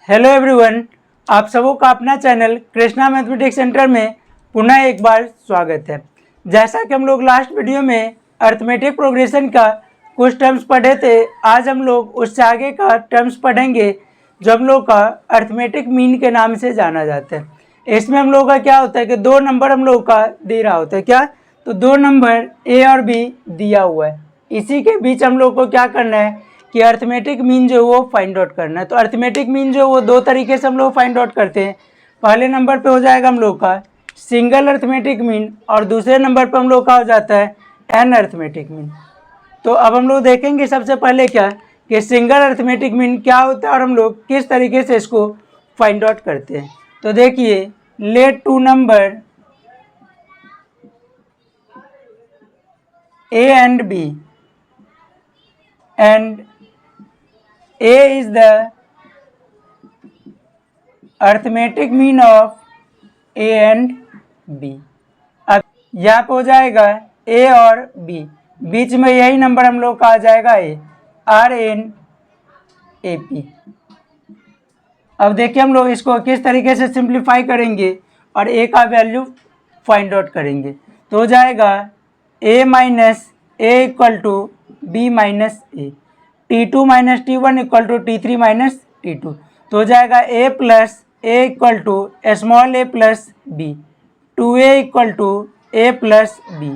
Hello everyone, आप सबों का अपना चैनल कृष्णा मैथमेटिक्स सेंटर में पुनः एक बार स्वागत है। जैसा कि हम लोग लास्ट वीडियो में अर्थमेटिक प्रोग्रेशन का कुछ टर्म्स पढ़े थे, आज हम लोग उससे आगे का टर्म्स पढ़ेंगे जो हम लोग का अर्थमेटिक मीन के नाम से जाना जाता है। इसमें हम लोग का क्या होता है कि दो नंबर हम लोग का दे रहा होता है, क्या तो दो नंबर ए और बी दिया हुआ है, इसी के बीच हम लोग को क्या करना है कि अर्थमेटिक मीन जो है वो फाइंड आउट करना है। तो अर्थमेटिक मीन जो है वो दो तरीके से हम लोग फाइंड आउट करते हैं। पहले नंबर पे हो जाएगा हम लोग का सिंगल अर्थमेटिक मीन और दूसरे नंबर पे हम लोग का हो जाता है एन अर्थमेटिक मीन। तो अब हम लोग देखेंगे सबसे पहले क्या कि सिंगल अर्थमेटिक मीन क्या होता है और हम लोग किस तरीके से इसको फाइंड आउट करते हैं। तो देखिए, let two number A and B and A is the arithmetic mean of A and B। अब यहाँ पे हो जाएगा A और B, बीच में यही नंबर हम लोग का आ जाएगा A, RNAP। अब देखिए हम लोग इसको किस तरीके से सिंप्लीफाई करेंगे और A का वैल्यू फाइंड आउट करेंगे। तो हो जाएगा A minus A equal to B minus A, T2 minus T1 equal to T3 minus T2। तो हो जाएगा A plus A equal to small a plus B, 2A equal to A plus B,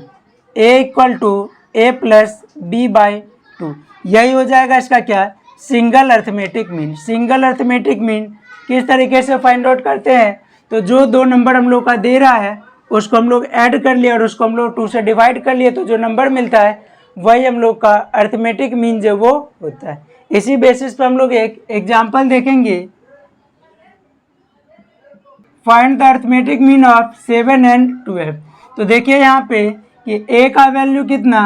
A equal to A plus B by 2। यही हो जाएगा इसका क्या single arithmetic mean. Single arithmetic mean किस तरीके से फाइंड आउट करते हैं, तो जो दो नंबर हम लोग का दे रहा है उसको हम लोग ऐड कर लिए और उसको हम लोग 2 से डिवाइड कर लिए, तो जो नंबर मिलता है वही हम लोग का अर्थमेटिक मीन जो वो होता है। इसी बेसिस पर हम लोग एक एग्जांपल देखेंगे। Find the arithmetic mean of 7 and 12। तो देखिए यहाँ पे कि ए का वैल्यू कितना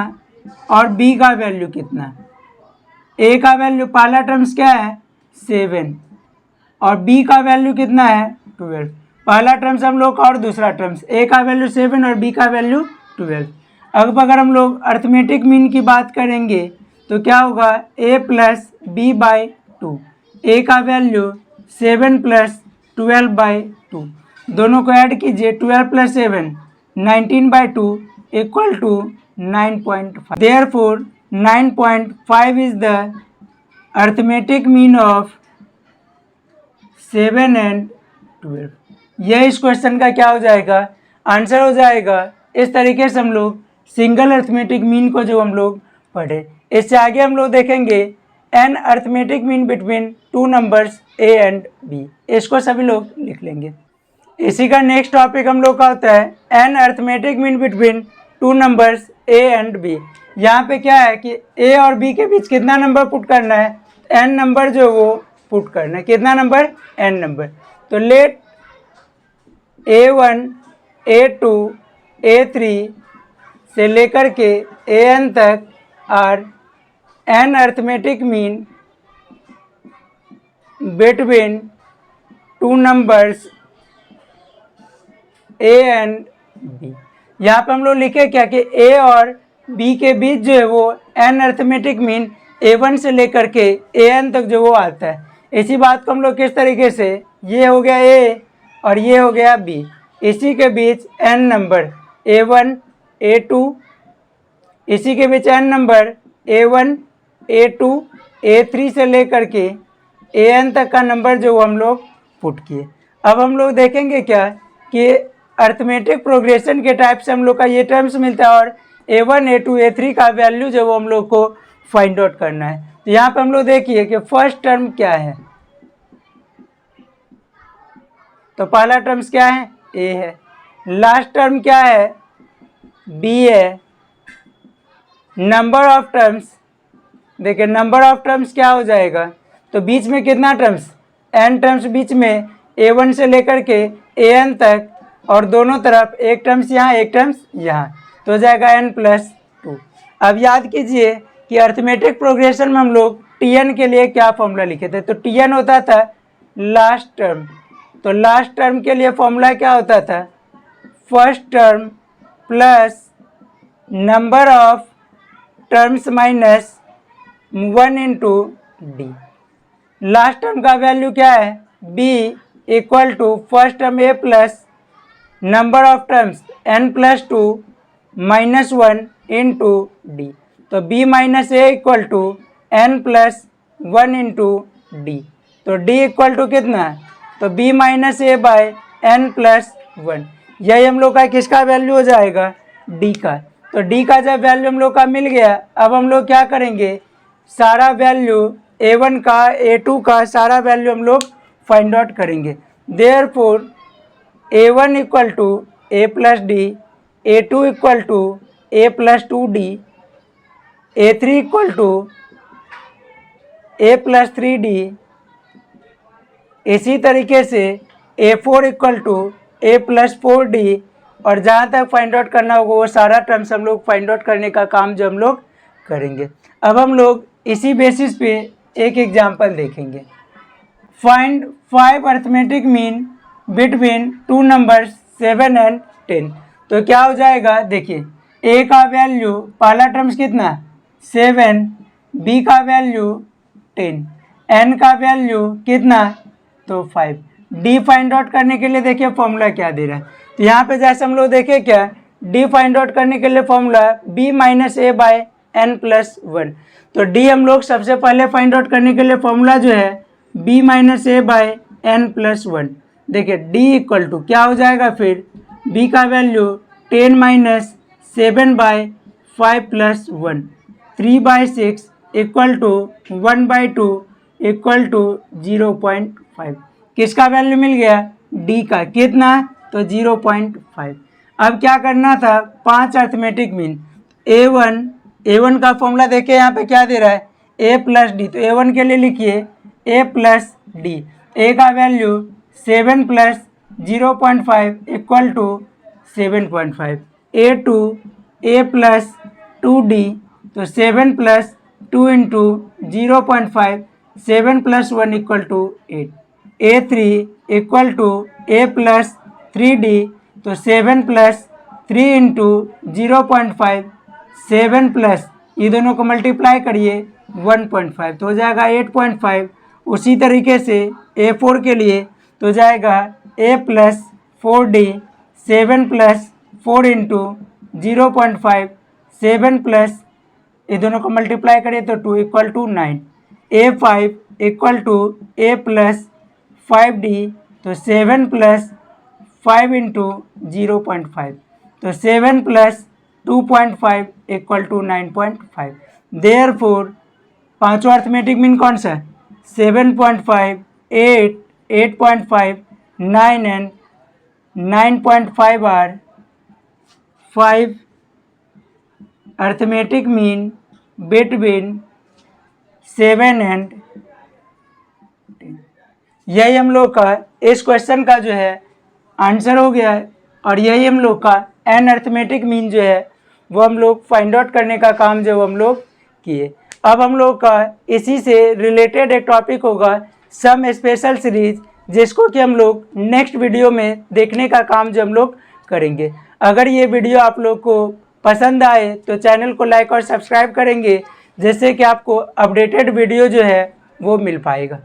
और बी का वैल्यू कितना। ए का वैल्यू पहला टर्म्स क्या है 7 और बी का वैल्यू कितना है 12। पहला टर्म्स हम लोग का और दूसरा टर्म्स, ए का वैल्यू 7 और बी का वैल्यू 12। अब अगर हम लोग अर्थमेटिक मीन की बात करेंगे तो क्या होगा a प्लस बी बाई 2। ए का वैल्यू 7 प्लस 12 बाई 2, दोनों को ऐड कीजिए, 12 plus 7 19 by 2 equal to 9.5। Therefore 9.5 is the arithmetic mean of 7 and 12। यह इस क्वेश्चन का क्या हो जाएगा आंसर हो जाएगा। इस तरीके से हम लोग सिंगल अर्थमेटिक मीन को जो हम लोग पढ़े। इससे आगे हम लोग देखेंगे an arithmetic mean between two numbers A and B, इसको सभी लोग लिख लेंगे। इसी का नेक्स्ट टॉपिक हम लोग का होता है an arithmetic mean between two numbers A and B. यहाँ पे क्या है कि ए और बी के बीच कितना नंबर पुट करना है, एन नंबर जो वो पुट करना है। कितना नंबर एन नंबर। तो लेट A1 A2 A3 से लेकर के an तक are n arithmetic mean between two numbers A and B. यहाँ पे हम लोग लिखे क्या कि ए और बी के बीच जो है वो एन अर्थमेटिक मीन A1 से लेकर के an तक जो वो आता है। इसी बात को हम लोग किस तरीके से, ये हो गया ए और ये हो गया बी, इसी के बीच एन नंबर A1 A2, इसी के बीच N number A1 A2 A3 से लेकर के an तक का नंबर जो हम लोग पुट किए। अब हम लोग देखेंगे क्या कि अर्थमेटिक प्रोग्रेशन के टाइप से हम लोग का ये टर्म्स मिलता है और A1 A2 A3 का वैल्यू जो वो हम लोग को फाइंड आउट करना है। तो यहाँ पे हम लोग देखिए कि फर्स्ट टर्म क्या है, तो पहला टर्म्स क्या है ए है, लास्ट टर्म क्या है बी है। नंबर ऑफ टर्म्स, देखिए नंबर ऑफ टर्म्स क्या हो जाएगा, तो बीच में कितना टर्म्स एन टर्म्स बीच में A1 से लेकर के an तक और दोनों तरफ एक टर्म्स यहाँ एक टर्म्स यहाँ, तो हो जाएगा n+2। अब याद कीजिए कि अर्थमेटिक प्रोग्रेशन में हम लोग Tn के लिए क्या फॉर्मूला लिखे थे, तो Tn होता था लास्ट टर्म। तो लास्ट टर्म के लिए फॉर्मूला क्या होता था, first term plus number of terms minus 1 into d. Last term का वैल्यू क्या है b equal to first term a plus number of terms n+2 -1 into d. तो b minus a equal to n+1 into d. तो d equal to कितना है? तो b minus ए bye n+1। यही हम लोग का किसका वैल्यू हो जाएगा? d का। तो d का जब वैल्यू हम लोग का मिल गया, अब हम लोग क्या करेंगे? सारा वैल्यू a1 का a2 का सारा वैल्यू हम लोग फाइंड आउट करेंगे। Therefore a1 equal to a plus d, a2 equal to a plus 2d, a3 equal to a plus 3d, इसी तरीके से a4 equal to a plus 4d, और जहाँ तक फाइंड आउट करना होगा वो सारा टर्म्स हम लोग फाइंड आउट करने का काम जो हम लोग करेंगे। अब हम लोग इसी बेसिस पे एक एग्जांपल देखेंगे। Find 5 arithmetic mean between two numbers 7 and 10। तो क्या हो जाएगा? देखिए, a का वैल्यू पहला टर्म्स कितना? 7, b का वैल्यू 10, n का वैल्यू कितना? तो 5। d फाइंड आउट करने के लिए देखिए फॉर्मूला क्या दे रहा है। तो यहाँ पे जैसे हम लोग देखें क्या, d फाइंड आउट करने के लिए फॉर्मूला b माइनस ए बाय n+1। तो d हम लोग सबसे पहले फाइंड आउट करने के लिए फॉर्मूला जो है b माइनस ए बाय n+1। देखिए d इक्वल टू क्या हो जाएगा? फिर b का value 10 minus 7 by 5 plus 1, 3/6 equal to 1/2 equal to 0.5। किसका वैल्यू मिल गया? d का। कितना? तो 0.5। अब क्या करना था? 5 अरिथमेटिक मीन। a1 का फॉर्मूला देखिए यहाँ पे क्या दे रहा है? a plus d. तो a1 के लिए लिखिए a प्लस डी। a का value 7 plus 0.5 equal to 7.5। a2 a plus 2d। तो 7 plus 2 into 0.5, 7 plus 1 equal to 8। a3 equal to a plus 3d। तो 7 प्लस 3 इंटू 0.5, 7 प्लस ये दोनों को मल्टीप्लाई करिए 1.5 तो हो जाएगा 8.5। उसी तरीके से a4 के लिए तो जाएगा a plus 4d, 7 plus 4 into 0.5, 7 plus ये दोनों को मल्टीप्लाई करिए तो 2 equal to 9। a5 equal to a plus 5d। तो 7 प्लस 5 इंटू 0.5, तो 7 प्लस 2.5 इक्वल टू 9.5। देयरफॉर पांचों अरिथमेटिक मीन कौन सा? 7.5, 8, 8.5, 9 and 9.5 are 5 arithmetic mean between 7 and 10। यही हम लोग का इस क्वेश्चन का जो है आंसर हो गया है, और यही हम लोग का एन अरिथमेटिक मीन जो है वो हम लोग फाइंड आउट करने का काम जो हम लोग किए। अब हम लोग का इसी से रिलेटेड एक टॉपिक होगा सम स्पेशल सीरीज, जिसको कि हम लोग नेक्स्ट वीडियो में देखने का काम जो हम लोग करेंगे। अगर ये वीडियो आप लोग को पसंद आए तो चैनल को लाइक और सब्सक्राइब करेंगे, जिससे कि आपको अपडेटेड वीडियो जो है वो मिल पाएगा।